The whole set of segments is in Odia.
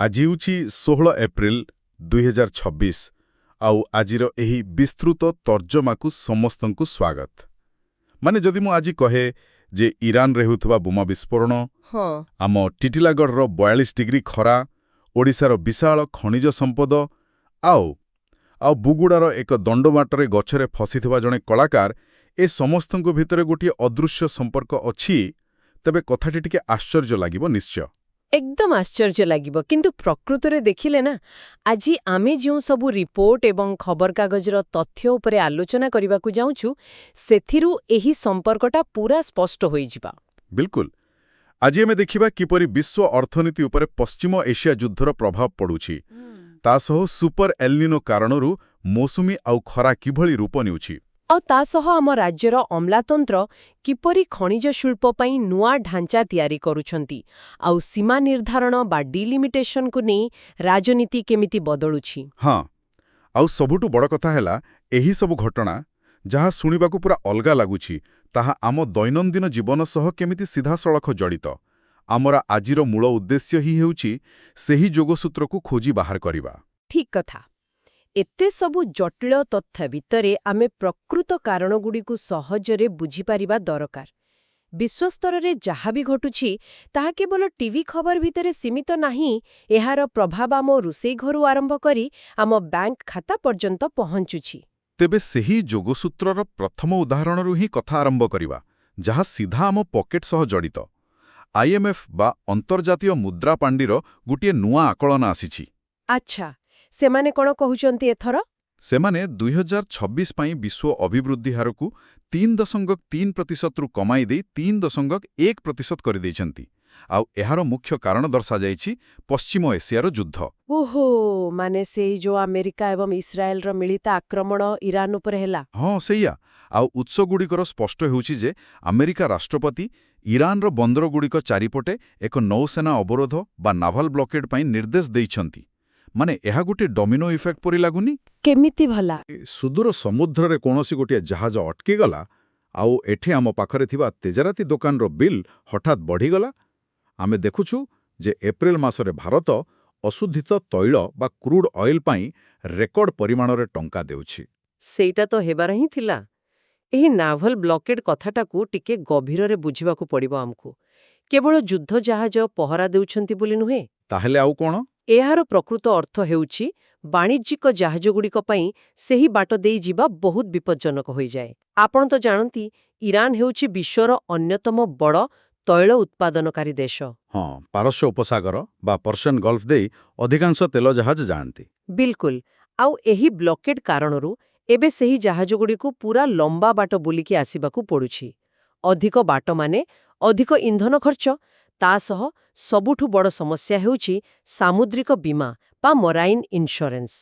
ଆଜି ହେଉଛି 16 ଏପ୍ରିଲ 2026 ଆଉ ଆଜିର ଏହି ବିସ୍ତୃତ ତର୍ଜମାକୁ ସମସ୍ତଙ୍କୁ ସ୍ୱାଗତ। ମାନେ ଯଦି ମୁଁ ଆଜି କହେ ଯେ ଇରାନରେ ହେଉଥିବା ବୋମା ବିସ୍ଫୋରଣ, ହଁ ଆମ ଟିଟିଲାଗଡ଼ର 42 ଡିଗ୍ରୀ ଖରା, ଓଡ଼ିଶାର ବିଶାଳ ଖଣିଜ ସମ୍ପଦ ଆଉ ବୁଗୁଡ଼ାର ଏକ ଦଣ୍ଡମାଟରେ ଗଛରେ ଫସିଥିବା ଜଣେ କଳାକାର, ଏ ସମସ୍ତଙ୍କ ଭିତରେ ଗୋଟିଏ ଅଦୃଶ୍ୟ ସମ୍ପର୍କ ଅଛି, ତେବେ କଥାଟି ଟିକେ ଆଶ୍ଚର୍ଯ୍ୟ ଲାଗିବ ନିଶ୍ଚୟ। ଏକଦମ ଆଶ୍ଚର୍ଯ୍ୟ ଲାଗିବ, କିନ୍ତୁ ପ୍ରକୃତରେ ଦେଖିଲେ ନା, ଆଜି ଆମେ ଯେଉଁ ସବୁ ରିପୋର୍ଟ ଏବଂ ଖବରକାଗଜର ତଥ୍ୟ ଉପରେ ଆଲୋଚନା କରିବାକୁ ଯାଉଛୁ, ସେଥିରୁ ଏହି ସମ୍ପର୍କଟା ପୁରା ସ୍ପଷ୍ଟ ହୋଇଯିବ। ବିଲକୁଲ। ଆଜି ଆମେ ଦେଖିବା କିପରି ବିଶ୍ୱ ଅର୍ଥନୀତି ଉପରେ ପଶ୍ଚିମ ଏସିଆ ଯୁଦ୍ଧର ପ୍ରଭାବ ପଡ଼ୁଛି, ତା ସହ ସୁପର ଏଲ୍‌ନିନୋ କାରଣରୁ ମୌସୁମୀ ଆଉ ଖରା କିଭଳି ରୂପ ନେଉଛି। ଆଉ ତା ସହ ଆମ ରାଜ୍ୟର ଅମଲାତନ୍ତ୍ର କିପରି ଖଣିଜ ଶିଳ୍ପ ପାଇଁ ନୂଆ ଢାଞ୍ଚା ତିଆରି କରୁଛନ୍ତି, ଆଉ ସୀମା ନିର୍ଦ୍ଧାରଣ ବା ଡିଲିମିଟେସନକୁ ନେଇ ରାଜନୀତି କେମିତି ବଦଳୁଛି। ହଁ, ଆଉ ସବୁଠୁ ବଡ଼ କଥା ହେଲା, ଏହି ସବୁ ଘଟଣା, ଯାହା ଶୁଣିବାକୁ ପୁରା ଅଲଗା ଲାଗୁଛି, ତାହା ଆମ ଦୈନନ୍ଦିନ ଜୀବନ ସହ କେମିତି ସିଧାସଳଖ ଜଡ଼ିତ। ଆମର ଆଜିର ମୂଳ ଉଦ୍ଦେଶ୍ୟ ହିଁ ହେଉଛି ସେହି ଯୋଗସୂତ୍ରକୁ ଖୋଜି ବାହାର କରିବା। ଠିକ୍ କଥା। ଏତେ ସବୁ ଜଟିଳ ତଥ୍ୟ ଭିତରେ ଆମେ ପ୍ରକୃତ କାରଣଗୁଡ଼ିକୁ ସହଜରେ ବୁଝିପାରିବା ଦରକାର। ବିଶ୍ୱସ୍ତରରେ ଯାହା ବି ଘଟୁଛି, ତାହା କେବଳ ଟିଭି ଖବର ଭିତରେ ସୀମିତ ନାହିଁ, ଏହାର ପ୍ରଭାବ ଆମ ରୋଷେଇ ଘରୁ ଆରମ୍ଭ କରି ଆମ ବ୍ୟାଙ୍କ ଖାତା ପର୍ଯ୍ୟନ୍ତ ପହଞ୍ଚୁଛି। ତେବେ ସେହି ଯୋଗସୂତ୍ରର ପ୍ରଥମ ଉଦାହରଣରୁ ହିଁ କଥା ଆରମ୍ଭ କରିବା, ଯାହା ସିଧା ଆମ ପକେଟ୍ ସହ ଜଡ଼ିତ। IMF ବା ଅନ୍ତର୍ଜାତୀୟ ମୁଦ୍ରା ପାଣ୍ଠିର ଗୋଟିଏ ନୂଆ ଆକଳନ ଆସିଛି। ଆଚ୍ଛା, ସେମାନେ କ'ଣ କହୁଛନ୍ତି ଏଥର? ସେମାନେ 2026 ପାଇଁ ବିଶ୍ୱ ଅଭିବୃଦ୍ଧି ହାରକୁ 3.3%ରୁ କମାଇ ଦେଇ 3.1% କରିଦେଇଛନ୍ତି। ଆଉ ଏହାର ମୁଖ୍ୟ କାରଣ ଦର୍ଶାଯାଇଛି ପଶ୍ଚିମ ଏସିଆର ଯୁଦ୍ଧ। ଓହୋ, ମାନେ ସେଇ ଯୋଉ ଆମେରିକା ଏବଂ ଇସ୍ରାଏଲର ମିଳିତ ଆକ୍ରମଣ ଇରାନ ଉପରେ ହେଲା। ହଁ, ସେଇଆ। ଆଉ ଉତ୍ସଗୁଡ଼ିକର ସ୍ପଷ୍ଟ ହେଉଛି ଯେ ଆମେରିକା ରାଷ୍ଟ୍ରପତି ଇରାନର ବନ୍ଦରଗୁଡ଼ିକ ଚାରିପଟେ ଏକ ନୌସେନା ଅବରୋଧ ବା ନାଭାଲ ବ୍ଲକେଡ୍ ପାଇଁ ନିର୍ଦ୍ଦେଶ ଦେଇଛନ୍ତି। ମାନେ ଏହା ଗୋଟିଏ ଡମିନୋ ଇଫେକ୍ଟ ପରି ଲାଗୁନି? କେମିତି ଭଲା? ସୁଦୂର ସମୁଦ୍ରରେ କୌଣସି ଗୋଟିଏ ଜାହାଜ ଅଟକିଗଲା, ଆଉ ଏଠି ଆମ ପାଖରେ ଥିବା ତେଜରାତି ଦୋକାନର ବିଲ୍ ହଠାତ୍ ବଢ଼ିଗଲା। ଆମେ ଦେଖୁଛୁ ଯେ ଏପ୍ରିଲ ମାସରେ ଭାରତ ଅଶୋଧିତ ତୈଳ ବା କ୍ରୁଡ୍ ଅଏଲ୍ ପାଇଁ ରେକର୍ଡ ପରିମାଣରେ ଟଙ୍କା ଦେଉଛି। ସେଇଟା ତ ହେବାର ହିଁ ଥିଲା। ଏହି ନାଭାଲ ବ୍ଲକେଡ୍ କଥାଟାକୁ ଟିକେ ଗଭୀରରେ ବୁଝିବାକୁ ପଡ଼ିବ ଆମକୁ। କେବଳ ଯୁଦ୍ଧ ଜାହାଜ ପହରା ଦେଉଛନ୍ତି ବୋଲି ନୁହେଁ। ତାହେଲେ ଆଉ କ'ଣ? ଏହାର ପ୍ରକୃତ ଅର୍ଥ ହେଉଛି ବାଣିଜ୍ୟିକ ଜାହାଜଗୁଡ଼ିକ ପାଇଁ ସେହି ବାଟ ଦେଇ ଯିବା ବହୁତ ବିପଜ୍ଜନକ ହୋଇଯାଏ। ଆପଣ ତ ଜାଣନ୍ତି, ଇରାନ ହେଉଛି ବିଶ୍ୱର ଅନ୍ୟତମ ବଡ଼ ତୈଳ ଉତ୍ପାଦନକାରୀ ଦେଶ। ହଁ, ପାରସ୍ୟ ଉପସାଗର ବା ପର୍ସିଆନ୍ ଗଲ୍ଫ ଦେଇ ଅଧିକାଂଶ ତେଲ ଜାହାଜ ଯାଆନ୍ତି। ବିଲକୁଲ। ଆଉ ଏହି ବ୍ଲକେଡ୍ କାରଣରୁ ଏବେ ସେହି ଜାହାଜଗୁଡ଼ିକୁ ପୁରା ଲମ୍ବା ବାଟ ବୁଲିକି ଆସିବାକୁ ପଡ଼ୁଛି। ଅଧିକ ବାଟ ମାନେ ଅଧିକ ଇନ୍ଧନ ଖର୍ଚ୍ଚ। ତା ସହ ସବୁଠୁ ବଡ଼ ସମସ୍ୟା ହେଉଛି ସାମୁଦ୍ରିକ ବୀମା ବା ମରାଇନ୍ ଇନ୍ସ୍ୟୁରାନ୍ସ।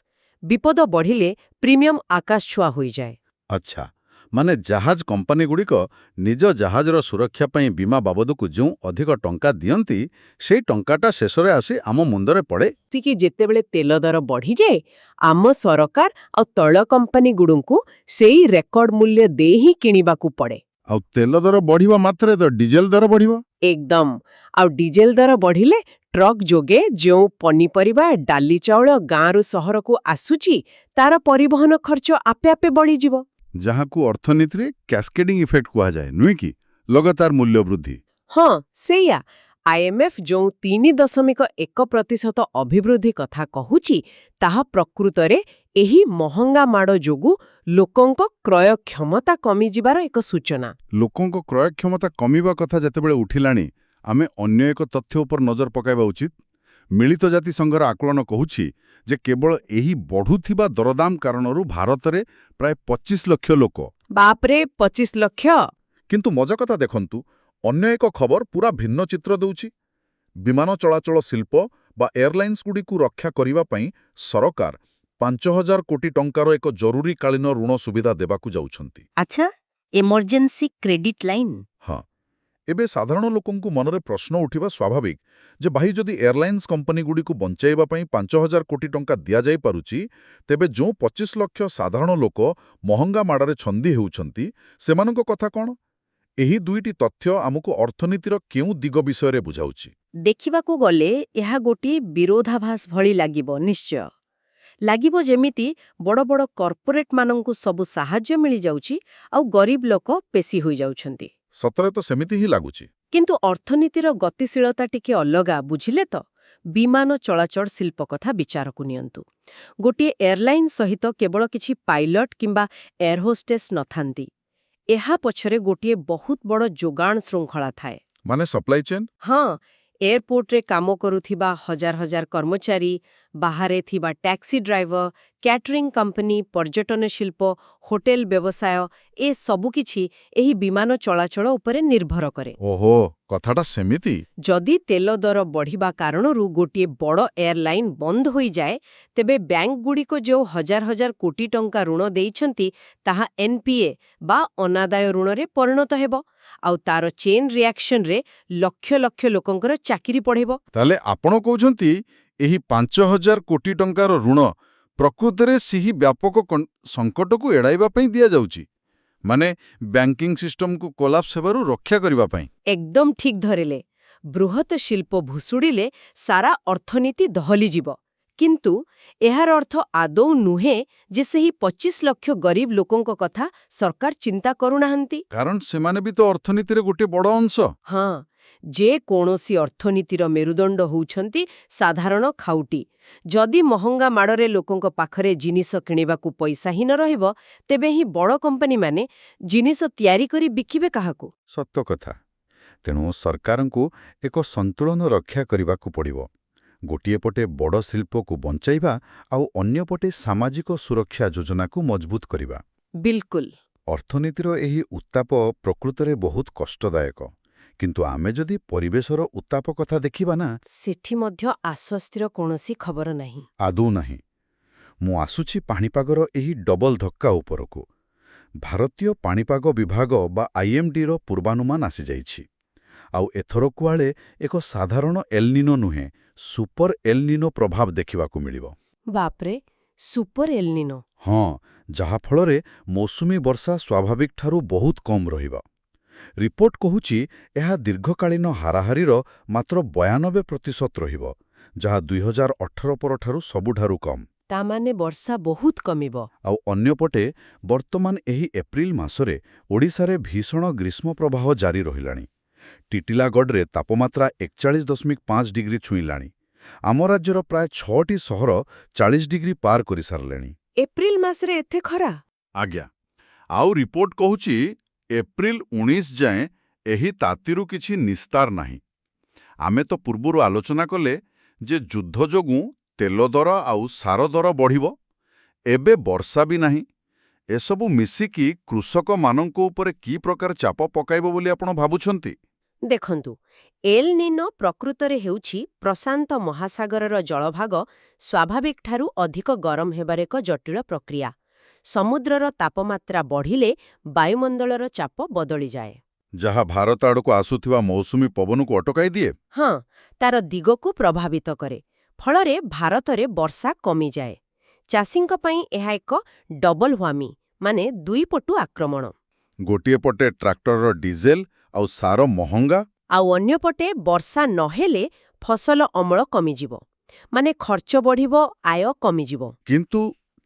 ବିପଦ ବଢ଼ିଲେ ପ୍ରିମିୟମ୍ ଆକାଶଛୁଆଁ ହୋଇଯାଏ। ଆଚ୍ଛା, ମାନେ ଜାହାଜ କମ୍ପାନୀଗୁଡ଼ିକ ନିଜ ଜାହାଜର ସୁରକ୍ଷା ପାଇଁ ବୀମା ବାବଦକୁ ଯେଉଁ ଅଧିକ ଟଙ୍କା ଦିଅନ୍ତି, ସେହି ଟଙ୍କାଟା ଶେଷରେ ଆସି ଆମ ମୁଣ୍ଡରେ ପଡ଼େ। ଯେତେବେଳେ ତେଲ ଦର ବଢ଼ିଯାଏ, ଆମ ସରକାର ଆଉ ତୈଳ କମ୍ପାନୀଗୁଡ଼ିକୁ ସେଇ ରେକର୍ଡ ମୂଲ୍ୟ ଦେଇ ହିଁ କିଣିବାକୁ ପଡ଼େ। ଆଉ ତେଲ ଦର ବଢ଼ିବା ମାତ୍ରେ ତ ଡିଜେଲ ଦର ବଢ଼ିବ। ଏକଦମ। ଆଉ ଡିଜେଲ ଦର ବଢ଼ିଲେ ଟ୍ରକ୍ ଯୋଗେ ଯେଉଁ ପନିପରିବା, ଡାଲି, ଚାଉଳ ଗାଁରୁ ସହରକୁ ଆସୁଛି, ତାର ପରିବହନ ଖର୍ଚ୍ଚ ଆପେ ଆପେ ବଢ଼ିଯିବ। ଯାହାକୁ ଅର୍ଥନୀତିରେ କ୍ୟାସ୍କେଡିଂ ଇଫେକ୍ଟ କୁହାଯାଏ, ନୁହେଁ କି? ଲଗାତାର ମୂଲ୍ୟ ବୃଦ୍ଧି। ହଁ, ସେଇଆ। IMF ଯେଉଁ 3.1% ଅଭିବୃଦ୍ଧି କଥା କହୁଛି, ତାହା ପ୍ରକୃତରେ ଏହି ମହଙ୍ଗା ମାଡ଼ ଯୋଗୁଁ ଲୋକଙ୍କ କ୍ରୟ କ୍ଷମତା କମିଯିବାର ଏକ ସୂଚନା। ଲୋକଙ୍କ କ୍ରୟ କ୍ଷମତା କମିବା କଥା ଯେତେବେଳେ ଉଠିଲାଣି, ଆମେ ଅନ୍ୟ ଏକ ତଥ୍ୟ ଉପରେ ନଜର ପକାଇବା ଉଚିତ। ମିଳିତ ଜାତିସଂଘର ଆକଳନ କହୁଛି ଯେ କେବଳ ଏହି ବଢ଼ୁଥିବା ଦରଦାମ କାରଣରୁ ଭାରତରେ ପ୍ରାୟ 25 ଲକ୍ଷ ଲୋକ। ବାପରେ, 25 ଲକ୍ଷ! କିନ୍ତୁ ମଜା କଥା ଦେଖନ୍ତୁ, ଅନ୍ୟ ଏକ ଖବର ପୁରା ଭିନ୍ନ ଚିତ୍ର ଦେଉଛି। ବିମାନ ଚଳାଚଳ ଶିଳ୍ପ ବା ଏୟାରଲାଇନ୍ସଗୁଡ଼ିକୁ ରକ୍ଷା କରିବା ପାଇଁ ସରକାର 5,000 କୋଟି ଟଙ୍କାର ଏକ ଜରୁରୀକାଳୀନ ଋଣ ସୁବିଧା ଦେବାକୁ ଯାଉଛନ୍ତି। ଆଚ୍ଛା, ଏମର୍ଜେନ୍ସି କ୍ରେଡିଟ୍ ଲାଇନ୍। ହଁ, ଏବେ ସାଧାରଣ ଲୋକଙ୍କୁ ମନରେ ପ୍ରଶ୍ନ ଉଠିବା ସ୍ୱାଭାବିକ ଯେ ଭାଇ, ଯଦି ଏୟାରଲାଇନ୍ସ କମ୍ପାନୀଗୁଡ଼ିକୁ ବଞ୍ଚାଇବା ପାଇଁ 5,000 କୋଟି ଟଙ୍କା ଦିଆଯାଇପାରୁଛି, ତେବେ ଯେଉଁ 25 ଲକ୍ଷ ସାଧାରଣ ଲୋକ ମହଙ୍ଗା ମାଡ଼ରେ ଛନ୍ଦି ହେଉଛନ୍ତି, ସେମାନଙ୍କ କଥା କ'ଣ? ଏହି ଦୁଇଟି ତଥ୍ୟ ଆମକୁ ଅର୍ଥନୀତିର କେଉଁ ଦିଗ ବିଷୟରେ ବୁଝାଉଛି? ଦେଖିବାକୁ ଗଲେ ଏହା ଗୋଟିଏ ବିରୋଧାଭାସ ଭଳି ଲାଗିବ ନିଶ୍ଚୟ। ଲାଗିବ ଯେମିତି ବଡ଼ ବଡ଼ କର୍ପୋରେଟମାନଙ୍କୁ ସବୁ ସାହାଯ୍ୟ ମିଳିଯାଉଛି ଆଉ ଗରିବ ଲୋକ ପେଶି ହୋଇଯାଉଛନ୍ତି। ସତରେ ତ ସେମିତି ହିଁ ଲାଗୁଛି। କିନ୍ତୁ ଅର୍ଥନୀତିର ଗତିଶୀଳତା ଟିକେ ଅଲଗା, ବୁଝିଲେ ତ? ବିମାନ ଚଳାଚଳ ଶିଳ୍ପ କଥା ବିଚାରକୁ ନିଅନ୍ତୁ। ଗୋଟିଏ ଏୟାରଲାଇନ୍ ସହିତ କେବଳ କିଛି ପାଇଲଟ କିମ୍ବା ଏୟାର ହୋଷ୍ଟେସ୍ ନଥାନ୍ତି। ଏହା ପଛରେ ଗୋଟିଏ ବହୁତ ବଡ଼ ଯୋଗାଣ ଶୃଙ୍ଖଳା ଥାଏ। ମାନେ ସପ୍ଲାଇ ଚେନ୍? ହଁ, ଏୟାରପୋର୍ଟରେ କାମ କରୁଥିବା ହଜାର ହଜାର କର୍ମଚାରୀ, ବାହାରେ ଥିବା ଟ୍ୟାକ୍ସି ଡ୍ରାଇଭର, କ୍ୟାଟରିଂ କମ୍ପାନୀ, ପର୍ଯ୍ୟଟନ ଶିଳ୍ପ, ହୋଟେଲ ବ୍ୟବସାୟ, ଏ ସବୁକିଛି ଏହି ବିମାନ ଚଳାଚଳ ଉପରେ ନିର୍ଭର କରେ। ଓହୋ, କଥାଟା ସେମିତି। ଯଦି ତେଲ ଦର ବଢ଼ିବା କାରଣରୁ ଗୋଟିଏ ବଡ଼ ଏୟାରଲାଇନ୍ ବନ୍ଦ ହୋଇଯାଏ, ତେବେ ବ୍ୟାଙ୍କଗୁଡ଼ିକ ଯେଉଁ ହଜାର ହଜାର କୋଟି ଟଙ୍କା ଋଣ ଦେଇଛନ୍ତି, ତାହା ଏନ୍ପିଏ ବା ଅନାଦାୟ ଋଣରେ ପରିଣତ ହେବ। ଆଉ ତାର ଚେନ୍ ରିଆକ୍ସନରେ ଲକ୍ଷ ଲକ୍ଷ ଲୋକଙ୍କର ଚାକିରି ପଢ଼ିବ। ତାହେଲେ ଆପଣ କହୁଛନ୍ତି ଏହି 5,000 କୋଟି ଟଙ୍କାର ଋଣ ପ୍ରକୃତରେ ସେହି ବ୍ୟାପକ ସଙ୍କଟକୁ ଏଡ଼ାଇବା ପାଇଁ ଦିଆଯାଉଛି, ମାନେ ବ୍ୟାଙ୍କିଂ ସିଷ୍ଟମକୁ କୋଲାପ୍ସ ହେବାରୁ ରକ୍ଷା କରିବା ପାଇଁ। ଏକଦମ ଠିକ୍ ଧରିଲେ। ବୃହତ ଶିଳ୍ପ ଭୁଷୁଡ଼ିଲେ ସାରା ଅର୍ଥନୀତି ଦହଲିଯିବ। କିନ୍ତୁ ଏହାର ଅର୍ଥ ଆଦୌ ନୁହେଁ ଯେ ସେହି 25 ଲକ୍ଷ ଗରିବ ଲୋକଙ୍କ କଥା ସରକାର ଚିନ୍ତା କରୁନାହାନ୍ତି। କାରଣ ସେମାନେ ବି ତ ଅର୍ଥନୀତିରେ ଗୋଟେ ବଡ଼ ଅଂଶ। ହଁ, ଯେ କୌଣସି ଅର୍ଥନୀତିର ମେରୁଦଣ୍ଡ ହେଉଛନ୍ତି ସାଧାରଣ ଖାଉଟି। ଯଦି ମହଙ୍ଗା ମାଡ଼ରେ ଲୋକଙ୍କ ପାଖରେ ଜିନିଷ କିଣିବାକୁ ପଇସା ହିଁ ନ ରହିବ, ତେବେ ହିଁ ବଡ଼ କମ୍ପାନୀମାନେ ଜିନିଷ ତିଆରି କରି ବିକିବେ କାହାକୁ? ସତ କଥା। ତେଣୁ ସରକାରଙ୍କୁ ଏକ ସନ୍ତୁଳନ ରକ୍ଷା କରିବାକୁ ପଡ଼ିବ। ଗୋଟିଏ ପଟେ ବଡ଼ ଶିଳ୍ପକୁ ବଞ୍ଚାଇବା ଆଉ ଅନ୍ୟପଟେ ସାମାଜିକ ସୁରକ୍ଷା ଯୋଜନାକୁ ମଜବୁତ କରିବା। ବିଲକୁଲ। ଅର୍ଥନୀତିର ଏହି ଉତ୍ତାପ ପ୍ରକୃତରେ ବହୁତ କଷ୍ଟଦାୟକ। କିନ୍ତୁ ଆମେ ଯଦି ପରିବେଶର ଉତ୍ତାପ କଥା ଦେଖିବା ନା, ସେଠି ମଧ୍ୟ ଆଶ୍ୱସ୍ତିର କୌଣସି ଖବର ନାହିଁ। ଆଦୌ ନାହିଁ। ମୁଁ ଆସୁଛି ପାଣିପାଗର ଏହି ଡବଲ ଧକ୍କା ଉପରକୁ। ଭାରତୀୟ ପାଣିପାଗ ବିଭାଗ ବା IMDର ପୂର୍ବାନୁମାନ ଆସିଯାଇଛି। ଆଉ ଏଥର କୁଆଡ଼େ ଏକ ସାଧାରଣ ଏଲ୍‌ନିନୋ ନୁହେଁ, ସୁପର ଏଲ୍‌ନିନୋ ପ୍ରଭାବ ଦେଖିବାକୁ ମିଳିବ। ବାପରେ, ସୁପର ଏଲ୍‌ନିନୋ? ହଁ, ଯାହାଫଳରେ ମୌସୁମୀ ବର୍ଷା ସ୍ୱାଭାବିକଠାରୁ ବହୁତ କମ୍ ରହିବ। ରିପୋର୍ଟ କହୁଛି ଏହା ଦୀର୍ଘକାଳୀନ ହାରାହାରିର ମାତ୍ର 92% ରହିବ, ଯାହା 2018 ପରଠାରୁ ସବୁଠାରୁ କମ୍। ତାମାନେ ବର୍ଷା ବହୁତ କମିବ। ଆଉ ଅନ୍ୟପଟେ ବର୍ତ୍ତମାନ ଏହି ଏପ୍ରିଲ ମାସରେ ଓଡ଼ିଶାରେ ଭୀଷଣ ଗ୍ରୀଷ୍ମପ୍ରବାହ ଜାରି ରହିଲାଣି। ଟିଟିଲାଗଡ଼ରେ ତାପମାତ୍ରା 41.5 ଡିଗ୍ରୀ ଛୁଇଁଲାଣି। ଆମ ରାଜ୍ୟର ପ୍ରାୟ 6ଟି ସହର 40 ଡିଗ୍ରୀ ପାର କରିସାରିଲେଣି। ଏପ୍ରିଲ ମାସରେ ଏତେ ଖରା? ଆଜ୍ଞା। ଆଉ ରିପୋର୍ଟ କହୁଛି ଏପ୍ରିଲ 19 ଯାଏଁ ଏହି ତାତିରୁ କିଛି ନିସ୍ତାର ନାହିଁ। ଆମେ ତ ପୂର୍ବରୁ ଆଲୋଚନା କଲେ ଯେ ଯୁଦ୍ଧ ଯୋଗୁଁ ତେଲ ଦର ଆଉ ସାର ଦର ବଢ଼ିବ। ଏବେ ବର୍ଷା ବି ନାହିଁ। ଏସବୁ ମିଶିକି କୃଷକମାନଙ୍କ ଉପରେ କି ପ୍ରକାର ଚାପ ପକାଇବ ବୋଲି ଆପଣ ଭାବୁଛନ୍ତି? ଦେଖନ୍ତୁ, ଏଲ୍-ନିନୋ ପ୍ରକୃତରେ ହେଉଛି ପ୍ରଶାନ୍ତ ମହାସାଗରର ଜଳଭାଗ ସ୍ୱାଭାବିକଠାରୁ ଅଧିକ ଗରମ ହେବାର ଏକ ଜଟିଳ ପ୍ରକ୍ରିୟା। ସମୁଦ୍ରର ତାପମାତ୍ରା ବଢ଼ିଲେ ବାୟୁମଣ୍ଡଳର ଚାପ ବଦଳିଯାଏ। ଯାହା ଭାରତ ଆଡ଼କୁ ଆସୁଥିବା ମୌସୁମୀ ପବନକୁ ଅଟକାଇ ଦିଏ। ହଁ, ତାର ଦିଗକୁ ପ୍ରଭାବିତ କରେ। ଫଳରେ ଭାରତରେ ବର୍ଷା କମିଯାଏ। ଚାଷୀଙ୍କ ପାଇଁ ଏହା ଏକ ଡବଲ ହ୍ୱାମି, ମାନେ ଦୁଇପଟୁ ଆକ୍ରମଣ। ଗୋଟିଏ ପଟେ ଟ୍ରାକ୍ଟରର ଡିଜେଲ ଆଉ ସାର ମହଙ୍ଗା, ଆଉ ଅନ୍ୟପଟେ ବର୍ଷା ନହେଲେ ଫସଲ ଅମଳ କମିଯିବ। ମାନେ ଖର୍ଚ୍ଚ ବଢ଼ିବ, ଆୟ କମିଯିବ।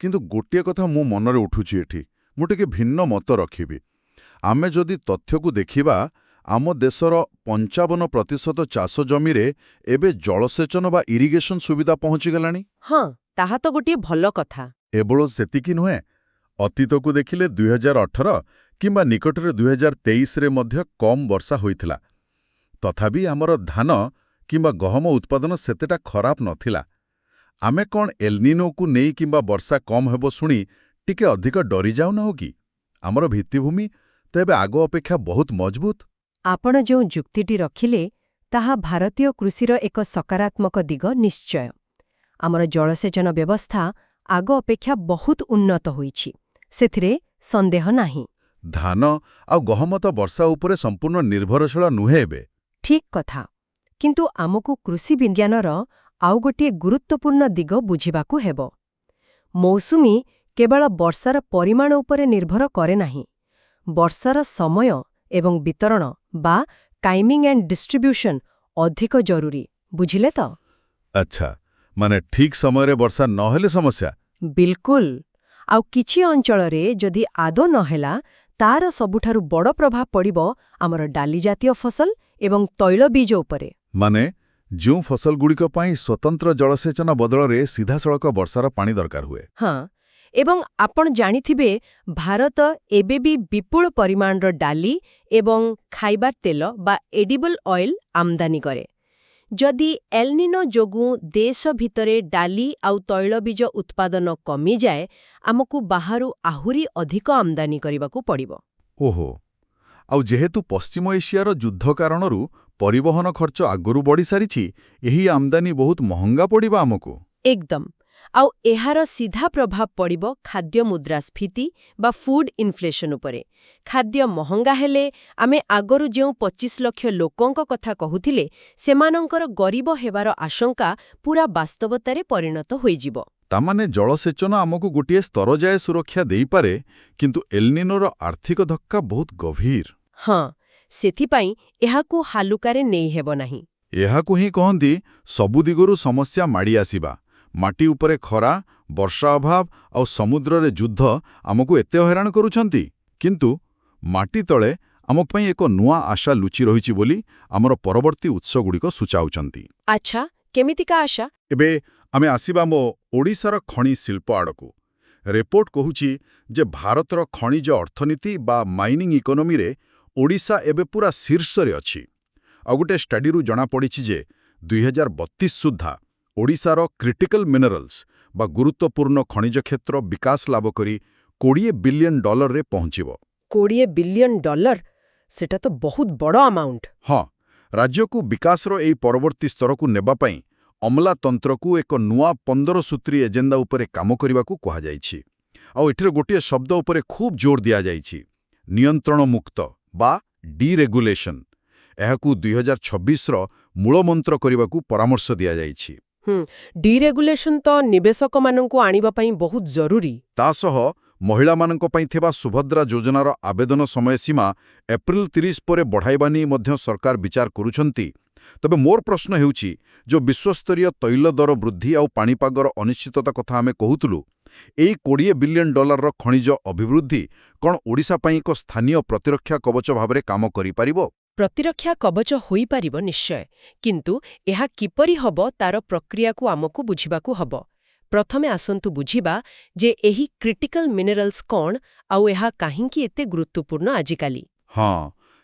କିନ୍ତୁ ଗୋଟିଏ କଥା ମୋ ମନରେ ଉଠୁଛି ଏଠି। ମୁଁ ଟିକେ ଭିନ୍ନ ମତ ରଖିବି। ଆମେ ଯଦି ତଥ୍ୟକୁ ଦେଖିବା, ଆମ ଦେଶର 55% ଚାଷ ଜମିରେ ଏବେ ଜଳସେଚନ ବା ଇରିଗେସନ ସୁବିଧା ପହଞ୍ଚିଗଲାଣି। ହଁ, ତାହା ତ ଗୋଟିଏ ଭଲ କଥା। କେବଳ ସେତିକି ନୁହେଁ, ଅତୀତକୁ ଦେଖିଲେ 2018 କିମ୍ବା ନିକଟରେ 2023ରେ ମଧ୍ୟ କମ୍ ବର୍ଷା ହୋଇଥିଲା। ତଥାପି ଆମର ଧାନ କିମ୍ବା ଗହମ ଉତ୍ପାଦନ ସେତେଟା ଖରାପ ନଥିଲା। ଆମେ କ'ଣ ଏଲ୍‌ନିନୋକୁ ନେଇ କିମ୍ବା ବର୍ଷା କମ୍ ହେବ ଶୁଣି ଟିକେ ଅଧିକ ଡରିଯାଉନାହୁଁ କି? ଆମର ଭିତ୍ତିଭୂମି ତ ଏବେ ଆଗ ଅପେକ୍ଷା ବହୁତ ମଜବୁତ। ଆପଣ ଯେଉଁ ଯୁକ୍ତିଟି ରଖିଲେ, ତାହା ଭାରତୀୟ କୃଷିର ଏକ ସକାରାତ୍ମକ ଦିଗ ନିଶ୍ଚୟ। ଆମର ଜଳସେଚନ ବ୍ୟବସ୍ଥା ଆଗ ଅପେକ୍ଷା ବହୁତ ଉନ୍ନତ ହୋଇଛି, ସେଥିରେ ସନ୍ଦେହ ନାହିଁ। ଧାନ ଆଉ ଗହମ ତ ବର୍ଷା ଉପରେ ସମ୍ପୂର୍ଣ୍ଣ ନିର୍ଭରଶୀଳ ନୁହେଁ ଏବେ। ଠିକ୍ କଥା। କିନ୍ତୁ ଆମକୁ କୃଷି ବିଜ୍ଞାନର ଆଉ ଗୋଟିଏ ଗୁରୁତ୍ୱପୂର୍ଣ୍ଣ ଦିଗ ବୁଝିବାକୁ ହେବ। ମୌସୁମୀ କେବଳ ବର୍ଷାର ପରିମାଣ ଉପରେ ନିର୍ଭର କରେ ନାହିଁ। ବର୍ଷାର ସମୟ ଏବଂ ବିତରଣ ବା ଟାଇମିଂ ଆଣ୍ଡ ଡିଷ୍ଟ୍ରିବ୍ୟୁସନ୍ ଅଧିକ ଜରୁରୀ। ବୁଝିଲେ ତ? ଆଚ୍ଛା, ମାନେ ଠିକ୍ ସମୟରେ ବର୍ଷା ନହେଲେ ସମସ୍ୟା। ବିଲକୁଲ। ଆଉ କିଛି ଅଞ୍ଚଳରେ ଯଦି ଆଦୌ ନହେଲା, ତାର ସବୁଠାରୁ ବଡ଼ ପ୍ରଭାବ ପଡ଼ିବ ଆମର ଡାଲି ଜାତୀୟ ଫସଲ ଏବଂ ତୈଳବୀଜ ଉପରେ। ମାନେ ଯେଉଁ ଫସଲଗୁଡ଼ିକ ପାଇଁ ସ୍ୱତନ୍ତ୍ର ଜଳସେଚନ ବଦଳରେ ସିଧାସଳଖ ବର୍ଷାର ପାଣି ଦରକାର ହୁଏ। ହଁ, ଏବଂ ଆପଣ ଜାଣିଥିବେ ଭାରତ ଏବେ ବି ବିପୁଳ ପରିମାଣର ଡାଲି ଏବଂ ଖାଇବାର ତେଲ ବା ଏଡିବଲ୍ ଅଏଲ୍ ଆମଦାନୀ କରେ। ଯଦି ଏଲ୍‌ନିନୋ ଯୋଗୁଁ ଦେଶ ଭିତରେ ଡାଲି ଆଉ ତୈଳବୀଜ ଉତ୍ପାଦନ କମିଯାଏ, ଆମକୁ ବାହାରୁ ଆହୁରି ଅଧିକ ଆମଦାନୀ କରିବାକୁ ପଡ଼ିବ। ଓହୋ, ଆଉ ଯେହେତୁ ପଶ୍ଚିମ ଏସିଆର ଯୁଦ୍ଧ କାରଣରୁ ପରିବହନ ଖର୍ଚ୍ଚ ଆଗରୁ ବଢ଼ିସାରିଛି, ଏହି ଆମଦାନୀ ବହୁତ ମହଙ୍ଗା ପଡ଼ିବ ଆମକୁ। ଏକଦମ। ଆଉ ଏହାର ସିଧା ପ୍ରଭାବ ପଡ଼ିବ ଖାଦ୍ୟ ମୁଦ୍ରାସ୍ଫୀତି ବା ଫୁଡ୍ ଇନଫ୍ଲେସନ୍ ଉପରେ। ଖାଦ୍ୟ ମହଙ୍ଗା ହେଲେ ଆମେ ଆଗରୁ ଯେଉଁ 25 ଲକ୍ଷ ଲୋକଙ୍କ କଥା କହୁଥିଲେ, ସେମାନଙ୍କର ଗରିବ ହେବାର ଆଶଙ୍କା ପୂରା ବାସ୍ତବତାରେ ପରିଣତ ହୋଇଯିବ। ତାମାନେ ଜଳସେଚନ ଆମକୁ ଗୋଟିଏ ସ୍ତର ଯାଏ ସୁରକ୍ଷା ଦେଇପାରେ, କିନ୍ତୁ ଏଲ୍‌ନିନୋର ଆର୍ଥିକ ଧକ୍କା ବହୁତ ଗଭୀର। ହଁ, ସେଥିପାଇଁ ଏହାକୁ ହାଲୁକାରେ ନେଇହେବ ନାହିଁ। ଏହାକୁ ହିଁ କହନ୍ତି ସବୁ ଦିଗରୁ ସମସ୍ୟା ମାଡ଼ି ଆସିବା। ମାଟି ଉପରେ ଖରା, ବର୍ଷା ଅଭାବ ଆଉ ସମୁଦ୍ରରେ ଯୁଦ୍ଧ ଆମକୁ ଏତେ ହଇରାଣ କରୁଛନ୍ତି, କିନ୍ତୁ ମାଟି ତଳେ ଆମ ପାଇଁ ଏକ ନୂଆ ଆଶା ଲୁଚି ରହିଛି ବୋଲି ଆମର ପରବର୍ତ୍ତୀ ଉତ୍ସଗୁଡ଼ିକ ସୂଚାଉଛନ୍ତି। ଆଚ୍ଛା, କେମିତିକା ଆଶା? ଏବେ ଆମେ ଆସିବା ମୋ ଓଡ଼ିଶାର ଖଣି ଶିଳ୍ପ ଆଡ଼କୁ। ରିପୋର୍ଟ କହୁଛି ଯେ ଭାରତର ଖଣିଜ ଅର୍ଥନୀତି ବା ମାଇନିଂ ଇକୋନୋମିରେ ଓଡ଼ିଶା ଏବେ ପୁରା ଶୀର୍ଷରେ ଅଛି। ଆଉ ଗୋଟେ ଷ୍ଟଡିରୁ ଜଣାପଡ଼ିଛି ଯେ 2032 ସୁଦ୍ଧା ଓଡ଼ିଶାର କ୍ରିଟିକାଲ ମିନେରାଲ୍ସ ବା ଗୁରୁତ୍ୱପୂର୍ଣ୍ଣ ଖଣିଜ କ୍ଷେତ୍ର ବିକାଶ ଲାଭ କରି $20 ବିଲିୟନ ପହଞ୍ଚିବ। $20 ବିଲିୟନ? ସେଟା ତ ବହୁତ ବଡ଼ ଆମାଉଣ୍ଟ। ହଁ, ରାଜ୍ୟକୁ ବିକାଶର ଏହି ପରବର୍ତ୍ତୀ ସ୍ତରକୁ ନେବା ପାଇଁ ଅମଲାତନ୍ତ୍ରକୁ ଏକ ନୂଆ 15 ସୂତ୍ରୀ ଏଜେଣ୍ଡା ଉପରେ କାମ କରିବାକୁ କୁହାଯାଇଛି। ଆଉ ଏଠିରେ ଗୋଟିଏ ଶବ୍ଦ ଉପରେ ଖୁବ୍ ଜୋର ଦିଆଯାଇଛି, ନିୟନ୍ତ୍ରଣ ମୁକ୍ତ ବା ଡିରେଗୁଲେସନ୍। ଏହାକୁ 2026ର ମୂଳମନ୍ତ୍ର କରିବାକୁ ପରାମର୍ଶ ଦିଆଯାଇଛି। ଡିରେଗୁଲେସନ୍ ତ ନିବେଶକମାନଙ୍କୁ ଆଣିବା ପାଇଁ ବହୁତ ଜରୁରୀ। ତା ସହ ମହିଳାମାନଙ୍କ ପାଇଁ ଥିବା ସୁଭଦ୍ରା ଯୋଜନାର ଆବେଦନ ସମୟସୀମା ଏପ୍ରିଲ 30 ପରେ ବଢ଼ାଇବା ନେଇ ମଧ୍ୟ ସରକାର ବିଚାର କରୁଛନ୍ତି। ତେବେ ମୋର ପ୍ରଶ୍ନ ହେଉଛି, ଯେଉଁ ବିଶ୍ୱସ୍ତରୀୟ ତୈଳ ଦର ବୃଦ୍ଧି ଆଉ ପାଣିପାଗର ଅନିଶ୍ଚିତତା କଥା ଆମେ କହୁଥିଲୁ, ଏହି $20 ବିଲିୟନ ଖଣିଜ ଅଭିବୃଦ୍ଧି କ'ଣ ଓଡ଼ିଶା ପାଇଁ ଏକ ସ୍ଥାନୀୟ ପ୍ରତିରକ୍ଷା କବଚ ଭାବରେ କାମ କରିପାରିବ? ପ୍ରତିରକ୍ଷା କବଚ ହୋଇପାରିବ ନିଶ୍ଚୟ, କିନ୍ତୁ ଏହା କିପରି ହେବ ତାର ପ୍ରକ୍ରିୟାକୁ ଆମକୁ ବୁଝିବାକୁ ହେବ। ପ୍ରଥମେ ଆସନ୍ତୁ ବୁଝିବା ଯେ ଏହି କ୍ରିଟିକାଲ ମିନେରାଲ୍ସ କ'ଣ ଆଉ ଏହା କାହିଁକି ଏତେ ଗୁରୁତ୍ୱପୂର୍ଣ୍ଣ ଆଜିକାଲି। ହଁ,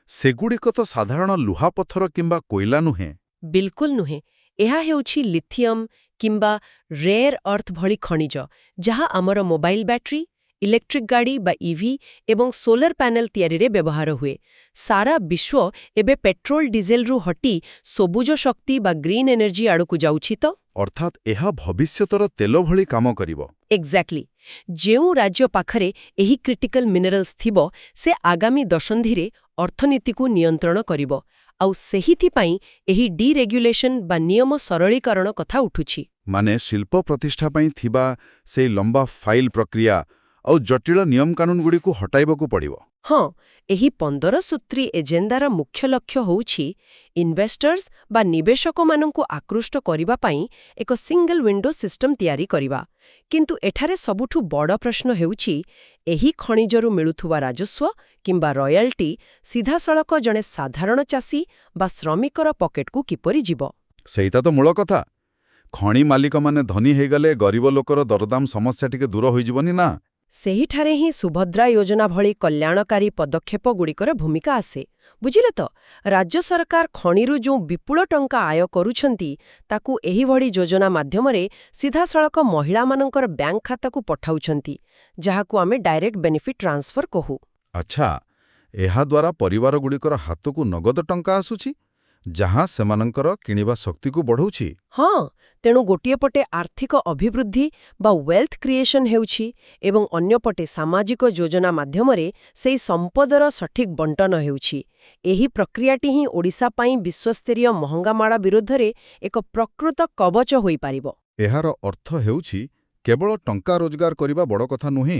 ସେଗୁଡ଼ିକ ତ ସାଧାରଣ ଲୁହାପଥର କିମ୍ବା କୋଇଲା ନୁହେଁ। ବିଲକୁଲ ନୁହେଁ। ଏହା ହେଉଛି ଲିଥିୟମ୍ କିମ୍ବା ରେୟାର ଅର୍ଥ ଭଳି ଖଣିଜ, ଯାହା ଆମର ମୋବାଇଲ ବ୍ୟାଟେରୀ, ଇଲେକ୍ଟ୍ରିକ୍ ଗାଡ଼ି ବା ଇଭି ଏବଂ ସୋଲାର ପ୍ୟାନେଲ ତିଆରିରେ ବ୍ୟବହାର ହୁଏ। ସାରା ବିଶ୍ୱ ଏବେ ପେଟ୍ରୋଲ ଡିଜେଲରୁ ହଟି ସବୁଜ ଶକ୍ତି ବା ଗ୍ରୀନ୍ ଏନର୍ଜି ଆଡ଼କୁ ଯାଉଛି ତ। ଅର୍ଥାତ୍ ଏହା ଭବିଷ୍ୟତର ତେଲ ଭଳି କାମ କରିବ। ଏକ୍ଜାକ୍ଟଲି। ଯେଉଁ ରାଜ୍ୟ ପାଖରେ ଏହି କ୍ରିଟିକାଲ ମିନେରାଲ୍ସ ଥିବ, ସେ ଆଗାମୀ ଦଶନ୍ଧିରେ ଅର୍ଥନୀତିକୁ ନିୟନ୍ତ୍ରଣ କରିବ। ଆଉ ସେହିଥିପାଇଁ ଏହି ଡିରେଗୁଲେସନ୍ ବା ନିୟମ ସରଳୀକରଣ କଥା ଉଠୁଛି। ମାନେ ଶିଳ୍ପ ପ୍ରତିଷ୍ଠା ପାଇଁ ଥିବା ସେହି ଲମ୍ବା ଫାଇଲ ପ୍ରକ୍ରିୟା ଆଉ ଜଟିଳ ନିୟମକାନୁନଗୁଡ଼ିକୁ ହଟାଇବାକୁ ପଡ଼ିବ। ହଁ, ଏହି 15 ସୂତ୍ରୀ ଏଜେଣ୍ଡାର ମୁଖ୍ୟ ଲକ୍ଷ୍ୟ ହେଉଛି ଇନଭେଷ୍ଟର୍ସ ବା ନିବେଶକମାନଙ୍କୁ ଆକୃଷ୍ଟ କରିବା ପାଇଁ ଏକ ସିଙ୍ଗଲ ୱିଣ୍ଡୋ ସିଷ୍ଟମ୍ ତିଆରି କରିବା। କିନ୍ତୁ ଏଠାରେ ସବୁଠୁ ବଡ଼ ପ୍ରଶ୍ନ ହେଉଛି, ଏହି ଖଣିଜରୁ ମିଳୁଥିବା ରାଜସ୍ୱ କିମ୍ବା ରୟାଲ୍ଟି ସିଧାସଳଖ ଜଣେ ସାଧାରଣ ଚାଷୀ ବା ଶ୍ରମିକର ପକେଟକୁ କିପରି ଯିବ? ସେଇଟା ତ ମୂଳ କଥା। ଖଣି ମାଲିକମାନେ ଧନୀ ହେଇଗଲେ ଗରିବ ଲୋକର ଦରଦାମ ସମସ୍ୟା ଟିକେ ଦୂର ହୋଇଯିବନି ନା? ସେହିଠାରେ ହିଁ ସୁଭଦ୍ରା ଯୋଜନା ଭଳି କଲ୍ୟାଣକାରୀ ପଦକ୍ଷେପଗୁଡ଼ିକର ଭୂମିକା ଆସେ। ବୁଝିଲେ ତ? ରାଜ୍ୟ ସରକାର ଖଣିରୁ ଯେଉଁ ବିପୁଳ ଟଙ୍କା ଆୟ କରୁଛନ୍ତି, ତାକୁ ଏହିଭଳି ଯୋଜନା ମାଧ୍ୟମରେ ସିଧାସଳଖ ମହିଳାମାନଙ୍କର ବ୍ୟାଙ୍କ ଖାତାକୁ ପଠାଉଛନ୍ତି, ଯାହାକୁ ଆମେ ଡାଇରେକ୍ଟ ବେନିଫିଟ୍ ଟ୍ରାନ୍ସଫର କହୁ। ଆଚ୍ଛା, ଏହାଦ୍ୱାରା ପରିବାରଗୁଡ଼ିକର ହାତକୁ ନଗଦ ଟଙ୍କା ଆସୁଛି, ଯାହା ସେମାନଙ୍କର କିଣିବା ଶକ୍ତିକୁ ବଢ଼ଉଛି। ହଁ, ତେଣୁ ଗୋଟିଏ ପଟେ ଆର୍ଥିକ ଅଭିବୃଦ୍ଧି ବା ୱେଲ୍ଥ କ୍ରିଏସନ୍ ହେଉଛି ଏବଂ ଅନ୍ୟପଟେ ସାମାଜିକ ଯୋଜନା ମାଧ୍ୟମରେ ସେହି ସମ୍ପଦର ସଠିକ୍ ବଣ୍ଟନ ହେଉଛି। ଏହି ପ୍ରକ୍ରିୟାଟି ହିଁ ଓଡ଼ିଶା ପାଇଁ ବିଶ୍ୱସ୍ତରୀୟ ମହଙ୍ଗାମାଳା ବିରୁଦ୍ଧରେ ଏକ ପ୍ରକୃତ କବଚ ହୋଇପାରିବ। ଏହାର ଅର୍ଥ ହେଉଛି କେବଳ ଟଙ୍କା ରୋଜଗାର କରିବା ବଡ଼ କଥା ନୁହେଁ,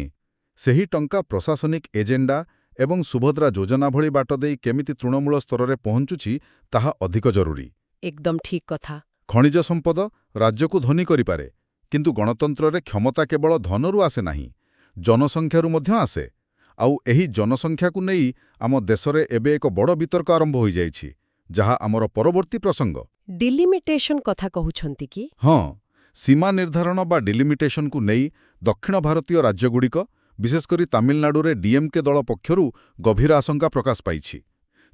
ସେହି ଟଙ୍କା ପ୍ରଶାସନିକ ଏଜେଣ୍ଡା ଏବଂ ସୁଭଦ୍ରା ଯୋଜନା ଭଳି ବାଟ ଦେଇ କେମିତି ତୃଣମୂଳ ସ୍ତରରେ ପହଞ୍ଚୁଛି ତାହା ଅଧିକ ଜରୁରୀ। ଏକଦମ ଠିକ୍ କଥା। ଖଣିଜ ସମ୍ପଦ ରାଜ୍ୟକୁ ଧନୀ କରିପାରେ, କିନ୍ତୁ ଗଣତନ୍ତ୍ରରେ କ୍ଷମତା କେବଳ ଧନରୁ ଆସେ ନାହିଁ, ଜନସଂଖ୍ୟାରୁ ମଧ୍ୟ ଆସେ। ଆଉ ଏହି ଜନସଂଖ୍ୟାକୁ ନେଇ ଆମ ଦେଶରେ ଏବେ ଏକ ବଡ଼ ବିତର୍କ ଆରମ୍ଭ ହୋଇଯାଇଛି, ଯାହା ଆମର ପରବର୍ତ୍ତୀ ପ୍ରସଙ୍ଗ। ଡିଲିମିଟେସନ କଥା କହୁଛନ୍ତି କି? ହଁ, ସୀମା ନିର୍ଦ୍ଧାରଣ ବା ଡିଲିମିଟେସନକୁ ନେଇ ଦକ୍ଷିଣ ଭାରତୀୟ ରାଜ୍ୟଗୁଡ଼ିକ, ବିଶେଷକରି ତାମିଲନାଡୁରେ ଡିଏମ୍କେ ଦଳ ପକ୍ଷରୁ ଗଭୀର ଆଶଙ୍କା ପ୍ରକାଶ ପାଇଛି।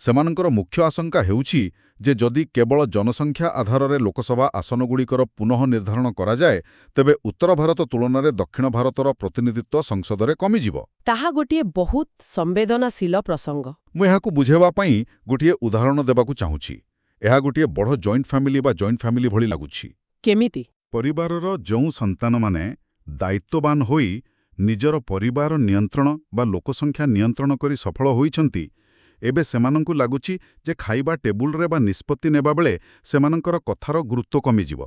ସେମାନଙ୍କର ମୁଖ୍ୟ ଆଶଙ୍କା ହେଉଛି ଯେ ଯଦି କେବଳ ଜନସଂଖ୍ୟା ଆଧାରରେ ଲୋକସଭା ଆସନଗୁଡ଼ିକର ପୁନଃ ନିର୍ଦ୍ଧାରଣ କରାଯାଏ, ତେବେ ଉତ୍ତର ଭାରତ ତୁଳନାରେ ଦକ୍ଷିଣ ଭାରତର ପ୍ରତିନିଧିତ୍ୱ ସଂସଦରେ କମିଯିବ। ତାହା ଗୋଟିଏ ବହୁତ ସମ୍ବେଦନଶୀଳ ପ୍ରସଙ୍ଗ। ମୁଁ ଏହାକୁ ବୁଝାଇବା ପାଇଁ ଗୋଟିଏ ଉଦାହରଣ ଦେବାକୁ ଚାହୁଁଛି। ଏହା ଗୋଟିଏ ବଡ଼ ଜଏଣ୍ଟ ଫ୍ୟାମିଲି ଭଳି ଲାଗୁଛି। କେମିତି? ପରିବାରର ଯେଉଁ ସନ୍ତାନମାନେ ଦାୟିତ୍ୱବାନ ହୋଇ ନିଜର ପରିବାର ନିୟନ୍ତ୍ରଣ ବା ଲୋକସଂଖ୍ୟା ନିୟନ୍ତ୍ରଣ କରି ସଫଳ ହୋଇଛନ୍ତି, ଏବେ ସେମାନଙ୍କୁ ଲାଗୁଛି ଯେ ଖାଇବା ଟେବୁଲରେ ବା ନିଷ୍ପତ୍ତି ନେବାବେଳେ ସେମାନଙ୍କର କଥାର ଗୁରୁତ୍ୱ କମିଯିବ,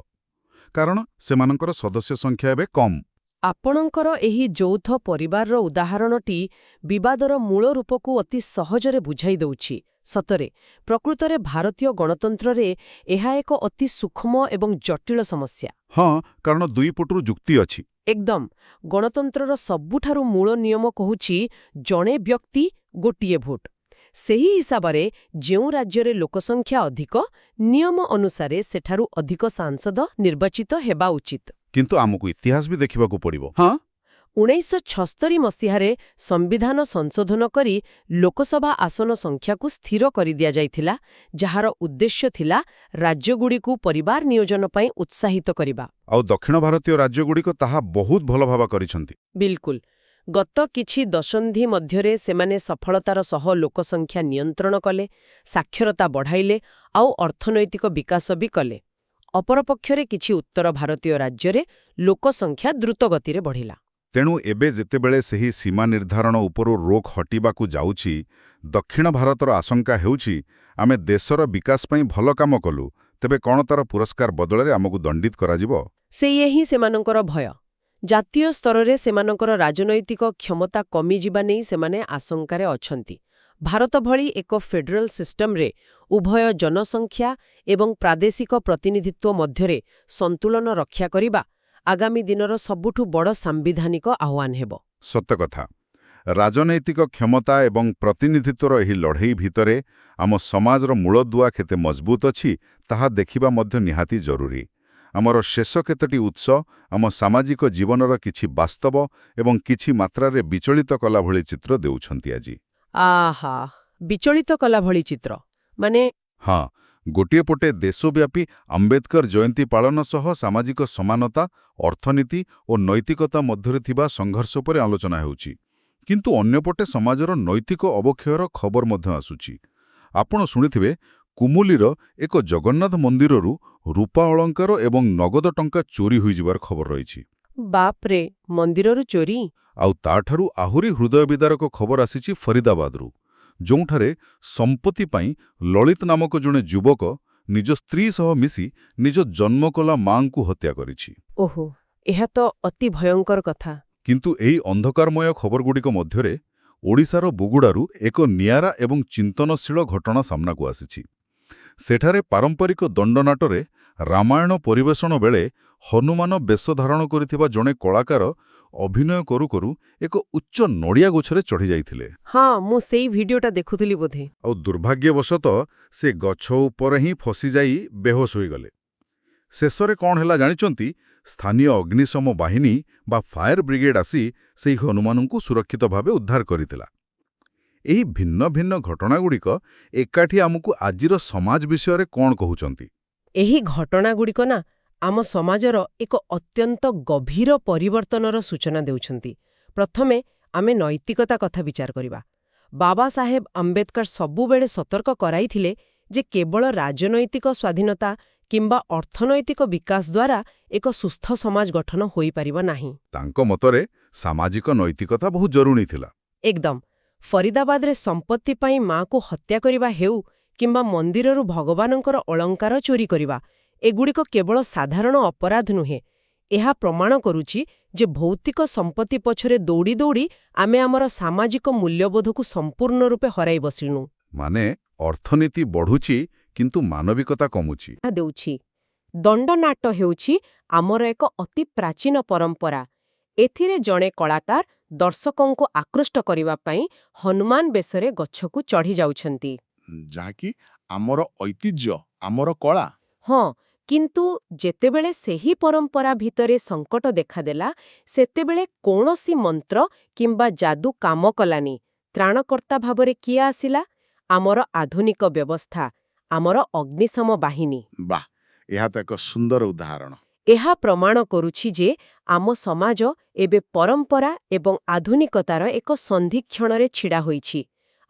କାରଣ ସେମାନଙ୍କର ସଦସ୍ୟ ସଂଖ୍ୟା ଏବେ କମ୍। ଆପଣଙ୍କର ଏହି ଯୌଥ ପରିବାରର ଉଦାହରଣଟି ବିବାଦର ମୂଳ ରୂପକୁ ଅତି ସହଜରେ ବୁଝାଇ ଦେଉଛି। ସତରେ, ପ୍ରକୃତରେ ଭାରତୀୟ ଗଣତନ୍ତ୍ରରେ ଏହା ଏକ ଅତି ସୂକ୍ଷ୍ମ ଏବଂ ଜଟିଳ ସମସ୍ୟା। ହଁ, କାରଣ ଦୁଇ ପଟରୁ ଯୁକ୍ତି ଅଛି। ଏକଦମ। ଗଣତନ୍ତ୍ରର ସବୁଠାରୁ ମୂଳ ନିୟମ କହୁଛି ଜଣେ ବ୍ୟକ୍ତି ଗୋଟିଏ ଭୋଟ। ସେହି ହିସାବରେ ଯେଉଁ ରାଜ୍ୟରେ ଲୋକସଂଖ୍ୟା ଅଧିକ, ନିୟମ ଅନୁସାରେ ସେଠାରୁ ଅଧିକ ସାଂସଦ ନିର୍ବାଚିତ ହେବା ଉଚିତ। କିନ୍ତୁ ଆମକୁ ଇତିହାସ ବି ଦେଖିବାକୁ ପଡ଼ିବ। ହଁ, 1976 ମସିହାରେ ସମ୍ବିଧାନ ସଂଶୋଧନ କରି ଲୋକସଭା ଆସନ ସଂଖ୍ୟାକୁ ସ୍ଥିର କରିଦିଆଯାଇଥିଲା, ଯାହାର ଉଦ୍ଦେଶ୍ୟ ଥିଲା ରାଜ୍ୟଗୁଡ଼ିକୁ ପରିବାର ନିୟୋଜନ ପାଇଁ ଉତ୍ସାହିତ କରିବା। ଆଉ ଦକ୍ଷିଣ ଭାରତୀୟ ରାଜ୍ୟଗୁଡ଼ିକ ତାହା ବହୁତ ଭଲ ଭାବେ କରିଛନ୍ତି। ବିଲକୁଲ। ଗତ କିଛି ଦଶନ୍ଧି ମଧ୍ୟରେ ସେମାନେ ସଫଳତାର ସହ ଲୋକସଂଖ୍ୟା ନିୟନ୍ତ୍ରଣ କଲେ, ସାକ୍ଷରତା ବଢ଼ାଇଲେ ଆଉ ଅର୍ଥନୈତିକ ବିକାଶ ବି କଲେ। ଅପରପକ୍ଷରେ କିଛି ଉତ୍ତର ଭାରତୀୟ ରାଜ୍ୟରେ ଲୋକସଂଖ୍ୟା ଦ୍ରୁତଗତିରେ ବଢ଼ିଲା। ତେଣୁ ଏବେ ଯେତେବେଳେ ସେହି ସୀମା ନିର୍ଦ୍ଧାରଣ ଉପରୁ ରୋକ ହଟିବାକୁ ଯାଉଛି, ଦକ୍ଷିଣ ଭାରତର ଆଶଙ୍କା ହେଉଛି ଆମେ ଦେଶର ବିକାଶ ପାଇଁ ଭଲ କାମ କଲୁ, ତେବେ କ'ଣ ତାର ପୁରସ୍କାର ବଦଳରେ ଆମକୁ ଦଣ୍ଡିତ କରାଯିବ? ସେଇଆ ହିଁ ସେମାନଙ୍କର ଭୟ। ଜାତୀୟ ସ୍ତରରେ ସେମାନଙ୍କର ରାଜନୈତିକ କ୍ଷମତା କମିଯିବା ନେଇ ସେମାନେ ଆଶଙ୍କାରେ ଅଛନ୍ତି। ଭାରତ ଭଳି ଏକ ଫେଡେରାଲ ସିଷ୍ଟମରେ ଉଭୟ ଜନସଂଖ୍ୟା ଏବଂ ପ୍ରାଦେଶିକ ପ୍ରତିନିଧିତ୍ୱ ମଧ୍ୟରେ ସନ୍ତୁଳନ ରକ୍ଷା କରିବା ଆଗାମୀ ଦିନର ସବୁଠୁ ବଡ଼ ସାମ୍ବିଧାନିକ ଆହ୍ୱାନ ହେବ। ସତ କଥା। ରାଜନୈତିକ କ୍ଷମତା ଏବଂ ପ୍ରତିନିଧିତ୍ୱର ଏହି ଲଢ଼େଇ ଭିତରେ ଆମ ସମାଜର ମୂଳଦୁଆ କେତେ ମଜବୁତ ଅଛି ତାହା ଦେଖିବା ମଧ୍ୟ ନିହାତି ଜରୁରୀ। ଆମର ଶେଷ କେତୋଟି ଉତ୍ସ ଆମ ସାମାଜିକ ଜୀବନର କିଛି ବାସ୍ତବ ଏବଂ କିଛି ମାତ୍ରାରେ ବିଚଳିତ କଲା ଭଳି ଚିତ୍ର ଦେଉଛନ୍ତି ଆଜି। ଆହା, ବିଚଳିତ କଲା ଭଳି ଚିତ୍ର ମାନେ? ହଁ, ଗୋଟିଏ ପଟେ ଦେଶବ୍ୟାପୀ ଆମ୍ବେଦକର ଜୟନ୍ତୀ ପାଳନ ସହ ସାମାଜିକ ସମାନତା, ଅର୍ଥନୀତି ଓ ନୈତିକତା ମଧ୍ୟରେ ଥିବା ସଂଘର୍ଷ ଉପରେ ଆଲୋଚନା ହେଉଛି, କିନ୍ତୁ ଅନ୍ୟପଟେ ସମାଜର ନୈତିକ ଅବକ୍ଷୟର ଖବର ମଧ୍ୟ ଆସୁଛି। ଆପଣ ଶୁଣିଥିବେ କୁମୁଲିର ଏକ ଜଗନ୍ନାଥ ମନ୍ଦିରରୁ ରୂପା ଅଳଙ୍କାର ଏବଂ ନଗଦ ଟଙ୍କା ଚୋରି ହୋଇଯିବାର ଖବର ରହିଛି। ବାପରେ, ମନ୍ଦିରରୁ ଚୋରି? ଆଉ ତାଠାରୁ ଆହୁରି ହୃଦୟ ବିଦାରକ ଖବର ଆସିଛି ଫରିଦାବାଦରୁ, ଯେଉଁଠାରେ ସମ୍ପତ୍ତି ପାଇଁ ଲଳିତ ନାମକ ଜଣେ ଯୁବକ ନିଜ ସ୍ତ୍ରୀ ସହ ମିଶି ନିଜ ଜନ୍ମକଲା ମାଙ୍କୁ ହତ୍ୟା କରିଛି। ଓହୋ, ଏହା ତ ଅତି ଭୟଙ୍କର କଥା। କିନ୍ତୁ ଏହି ଅନ୍ଧକାରମୟ ଖବରଗୁଡ଼ିକ ମଧ୍ୟରେ ଓଡ଼ିଶାର ବୁଗୁଡ଼ାରୁ ଏକ ନିଆରା ଏବଂ ଚିନ୍ତନଶୀଳ ଘଟଣା ସାମ୍ନାକୁ ଆସିଛି। ସେଠାରେ ପାରମ୍ପରିକ ଦଣ୍ଡନାଟରେ ରାମାୟଣ ପରିବେଷଣ ବେଳେ ହନୁମାନ ବେଶ ଧାରଣ କରିଥିବା ଜଣେ କଳାକାର ଅଭିନୟ କରୁ କରୁ ଏକ ଉଚ୍ଚ ନଡ଼ିଆ ଗଛରେ ଚଢ଼ି ଯାଇଥିଲେ। ହଁ, ମୁଁ ସେଇ ଭିଡିଓଟା ଦେଖୁଥିଲି ବୋଧେ। ଆଉ ଦୁର୍ଭାଗ୍ୟବଶତଃ ସେ ଗଛ ଉପରେ ହିଁ ଫସିଯାଇ ବେହୋସ ହୋଇଗଲେ। ଶେଷରେ କ'ଣ ହେଲା ଜାଣିଛନ୍ତି? ସ୍ଥାନୀୟ ଅଗ୍ନିଶମ ବାହିନୀ ବା ଫାୟାର ବ୍ରିଗେଡ୍ ଆସି ସେହି ହନୁମାନଙ୍କୁ ସୁରକ୍ଷିତ ଭାବେ ଉଦ୍ଧାର କରିଥିଲା। ଏହି ଭିନ୍ନ ଭିନ୍ନ ଘଟଣାଗୁଡ଼ିକ ଏକାଠି ଆମକୁ ଆଜିର ସମାଜ ବିଷୟରେ କ'ଣ କହୁଛନ୍ତି? ଏହି ଘଟଣାଗୁଡ଼ିକ ନା ଆମ ସମାଜର ଏକ ଅତ୍ୟନ୍ତ ଗଭୀର ପରିବର୍ତ୍ତନର ସୂଚନା ଦେଉଛନ୍ତି। ପ୍ରଥମେ ଆମେ ନୈତିକତା କଥା ବିଚାର କରିବା। ବାବା ସାହେବ ଆମ୍ବେଦକର ସବୁବେଳେ ସତର୍କ କରାଇଥିଲେ ଯେ କେବଳ ରାଜନୈତିକ ସ୍ୱାଧୀନତା କିମ୍ବା ଅର୍ଥନୈତିକ ବିକାଶ ଦ୍ୱାରା ଏକ ସୁସ୍ଥ ସମାଜ ଗଠନ ହୋଇପାରିବ ନାହିଁ। ତାଙ୍କ ମତରେ ସାମାଜିକ ନୈତିକତା ବହୁତ ଜରୁରୀ ଥିଲା। ଏକଦମ। ଫରିଦାବାଦରେ ସମ୍ପତ୍ତି ପାଇଁ ମାଆକୁ ହତ୍ୟା କରିବା ହେଉ କିମ୍ବା ମନ୍ଦିରରୁ ଭଗବାନଙ୍କର ଅଳଙ୍କାର ଚୋରି କରିବା, ଏଗୁଡ଼ିକ କେବଳ ସାଧାରଣ ଅପରାଧ ନୁହେଁ, ଏହା ପ୍ରମାଣ କରୁଛି ଯେ ଭୌତିକ ସମ୍ପତ୍ତି ପଛରେ ଦୌଡ଼ି ଦୌଡ଼ି ଆମେ ଆମର ସାମାଜିକ ମୂଲ୍ୟବୋଧକୁ ସମ୍ପୂର୍ଣ୍ଣ ରୂପେ ହରାଇ ବସିଲୁଣୁ। ମାନେ ଅର୍ଥନୀତି ବଢ଼ୁଛି କିନ୍ତୁ ମାନବିକତା କମୁଛି। ଦେଉଛି ଦଣ୍ଡନାଟ ହେଉଛି ଆମର ଏକ ଅତି ପ୍ରାଚୀନ ପରମ୍ପରା। ଏଥିରେ ଜଣେ କଳାକାର ଦର୍ଶକଙ୍କୁ ଆକୃଷ୍ଟ କରିବା ପାଇଁ ହନୁମାନ ବେଶରେ ଗଛକୁ ଚଢ଼ି ଯାଉଛନ୍ତି। ଯାହାକି ଆମର ଐତିହ୍ୟ, ଆମର କଳା। ହଁ, କିନ୍ତୁ ଯେତେବେଳେ ସେହି ପରମ୍ପରା ଭିତରେ ସଙ୍କଟ ଦେଖାଦେଲା, ସେତେବେଳେ କୌଣସି ମନ୍ତ୍ର କିମ୍ବା ଯାଦୁ କାମ କଲାନି। ତ୍ରାଣକର୍ତ୍ତା ଭାବରେ କିଏ ଆସିଲା? ଆମର ଆଧୁନିକ ବ୍ୟବସ୍ଥା, ଆମର ଅଗ୍ନିଶମ ବାହିନୀ। ବାଃ, ଏହା ତ ଏକ ସୁନ୍ଦର ଉଦାହରଣ। ଏହା ପ୍ରମାଣ କରୁଛି ଯେ ଆମ ସମାଜ ଏବେ ପରମ୍ପରା ଏବଂ ଆଧୁନିକତାର ଏକ ସନ୍ଧିକ୍ଷଣରେ ଛିଡ଼ା ହୋଇଛି।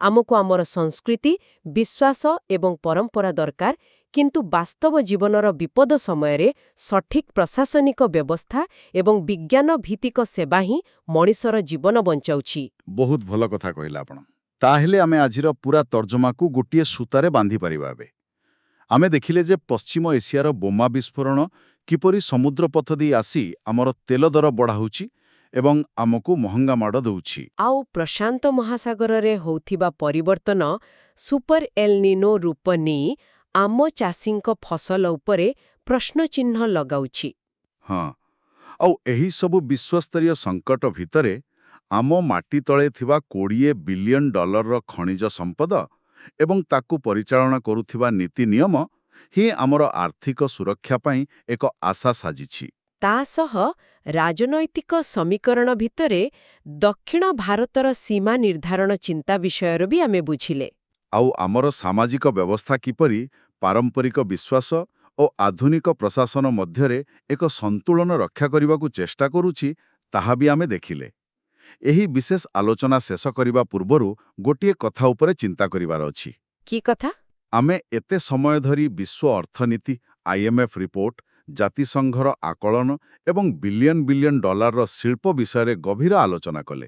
ଆମକୁ ଆମର ସଂସ୍କୃତି, ବିଶ୍ୱାସ ଏବଂ ପରମ୍ପରା ଦରକାର, କିନ୍ତୁ ବାସ୍ତବ ଜୀବନର ବିପଦ ସମୟରେ ସଠିକ୍ ପ୍ରଶାସନିକ ବ୍ୟବସ୍ଥା ଏବଂ ବିଜ୍ଞାନ ଭିତ୍ତିକ ସେବା ହିଁ ମଣିଷର ଜୀବନ ବଞ୍ଚାଉଛି। ବହୁତ ଭଲ କଥା କହିଲେ ଆପଣ। ତାହେଲେ ଆମେ ଆଜିର ପୁରା ତର୍ଜମାକୁ ଗୋଟିଏ ସୂତାରେ ବାନ୍ଧିପାରିବା। ଏବେ ଆମେ ଦେଖିଲେ ଯେ ପଶ୍ଚିମ ଏସିଆର ବୋମା ବିସ୍ଫୋରଣ କିପରି ସମୁଦ୍ରପଥ ଦେଇ ଆସି ଆମର ତେଲ ଦର ବଢ଼ାଉଛି ଏବଂ ଆମକୁ ମହଙ୍ଗା ମାଡ଼ ଦେଉଛି। ଆଉ ପ୍ରଶାନ୍ତ ମହାସାଗରରେ ହେଉଥିବା ପରିବର୍ତ୍ତନ ସୁପର ଏଲ୍‌ନିନୋ ରୂପ ନେଇ ଆମ ଚାଷୀଙ୍କ ଫସଲ ଉପରେ ପ୍ରଶ୍ନଚିହ୍ନ ଲଗାଉଛି। ହଁ, ଆଉ ଏହି ସବୁ ବିଶ୍ୱସ୍ତରୀୟ ସଙ୍କଟ ଭିତରେ ଆମ ମାଟି ତଳେ ଥିବା $20 ବିଲିୟନ ଖଣିଜ ସମ୍ପଦ ଏବଂ ତାକୁ ପରିଚାଳନା କରୁଥିବା ନୀତି ନିୟମ ହିଁ ଆମର ଆର୍ଥିକ ସୁରକ୍ଷା ପାଇଁ ଏକ ଆଶା ସାଜିଛି। ତା ସହ ରାଜନୈତିକ ସମୀକରଣ ଭିତରେ ଦକ୍ଷିଣ ଭାରତର ସୀମା ନିର୍ଦ୍ଧାରଣ ଚିନ୍ତା ବିଷୟରେ ବି ଆମେ ବୁଝିଲେ। ଆଉ ଆମର ସାମାଜିକ ବ୍ୟବସ୍ଥା କିପରି ପାରମ୍ପରିକ ବିଶ୍ୱାସ ଓ ଆଧୁନିକ ପ୍ରଶାସନ ମଧ୍ୟରେ ଏକ ସନ୍ତୁଳନ ରକ୍ଷା କରିବାକୁ ଚେଷ୍ଟା କରୁଛି, ତାହା ବି ଆମେ ଦେଖିଲେ। ଏହି ବିଶେଷ ଆଲୋଚନା ଶେଷ କରିବା ପୂର୍ବରୁ ଗୋଟିଏ କଥା ଉପରେ ଚିନ୍ତା କରିବାର ଅଛି। କି କଥା? ଆମେ ଏତେ ସମୟ ଧରି ବିଶ୍ୱ ଅର୍ଥନୀତି, IMF ରିପୋର୍ଟ, ଜାତିସଂଘର ଆକଳନ ଏବଂ ବିଲିୟନ ବିଲିୟନ ଡଲାରର ଶିଳ୍ପ ବିଷୟରେ ଗଭୀର ଆଲୋଚନା କଲେ।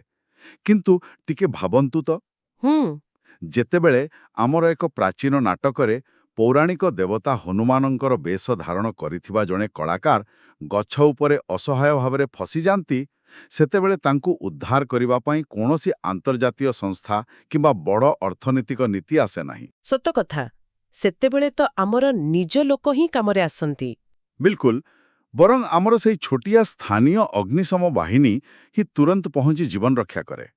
କିନ୍ତୁ ଟିକେ ଭାବନ୍ତୁ ତ, ଯେତେବେଳେ ଆମର ଏକ ପ୍ରାଚୀନ ନାଟକରେ ପୌରାଣିକ ଦେବତା ହନୁମାନଙ୍କର ବେଶ ଧାରଣ କରିଥିବା ଜଣେ କଳାକାର ଗଛ ଉପରେ ଅସହାୟ ଭାବରେ ଫସିଯାନ୍ତି, ସେତେବେଳେ ତାଙ୍କୁ ଉଦ୍ଧାର କରିବା ପାଇଁ କୌଣସି ଆନ୍ତର୍ଜାତୀୟ ସଂସ୍ଥା କିମ୍ବା ବଡ଼ ଅର୍ଥନୈତିକ ନୀତି ଆସେ ନାହିଁ। ସତ କଥା, ସେତେବେଳେ ତ ଆମର ନିଜ ଲୋକ ହିଁ କାମରେ ଆସନ୍ତି। ବିଲକୁଲ, ବରଂ ଆମର ସେହି ଛୋଟିଆ ସ୍ଥାନୀୟ ଅଗ୍ନିଶମ ବାହିନୀ ହିଁ ତୁରନ୍ତ ପହଞ୍ଚି ଜୀବନ ରକ୍ଷା କରେ।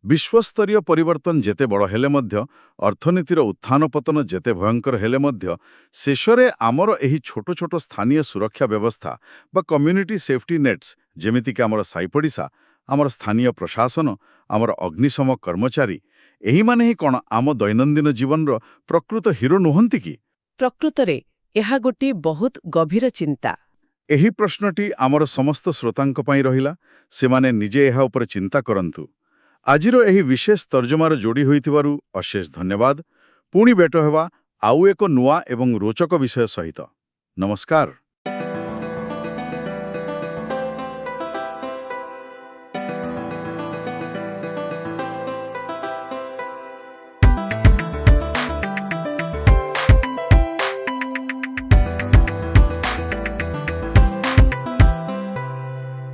ବିଶ୍ୱସ୍ତରୀୟ ପରିବର୍ତ୍ତନ ଯେତେ ବଡ଼ ହେଲେ ମଧ୍ୟ, ଅର୍ଥନୀତିର ଉତ୍ଥାନ ପତନ ଯେତେ ଭୟଙ୍କର ହେଲେ ମଧ୍ୟ, ଶେଷରେ ଆମର ଏହି ଛୋଟ ଛୋଟ ସ୍ଥାନୀୟ ସୁରକ୍ଷା ବ୍ୟବସ୍ଥା ବା କମ୍ୟୁନିଟି ସେଫ୍ଟି ନେଟ୍ସ, ଯେମିତିକି ଆମର ସାଇପଡ଼ିଶା, ଆମର ସ୍ଥାନୀୟ ପ୍ରଶାସନ, ଆମର ଅଗ୍ନିଶମ କର୍ମଚାରୀ, ଏହିମାନେ ହିଁ କ'ଣ ଆମ ଦୈନନ୍ଦିନ ଜୀବନର ପ୍ରକୃତ ହିରୋ ନୁହନ୍ତି କି? ପ୍ରକୃତରେ ଏହା ଗୋଟିଏ ବହୁତ ଗଭୀର ଚିନ୍ତା। ଏହି ପ୍ରଶ୍ନଟି ଆମର ସମସ୍ତ ଶ୍ରୋତାଙ୍କ ପାଇଁ ରହିଲା। ସେମାନେ ନିଜେ ଏହା ଉପରେ ଚିନ୍ତା କରନ୍ତୁ। ଆଜିର ଏହି ବିଶେଷ ତର୍ଜମାର ଯୋଡ଼ି ହୋଇଥିବାରୁ ଅଶେଷ ଧନ୍ୟବାଦ। ପୁଣି ଭେଟ ହେବା ଆଉ ଏକ ନୂଆ ଏବଂ ରୋଚକ ବିଷୟ ସହିତ। ନମସ୍କାର।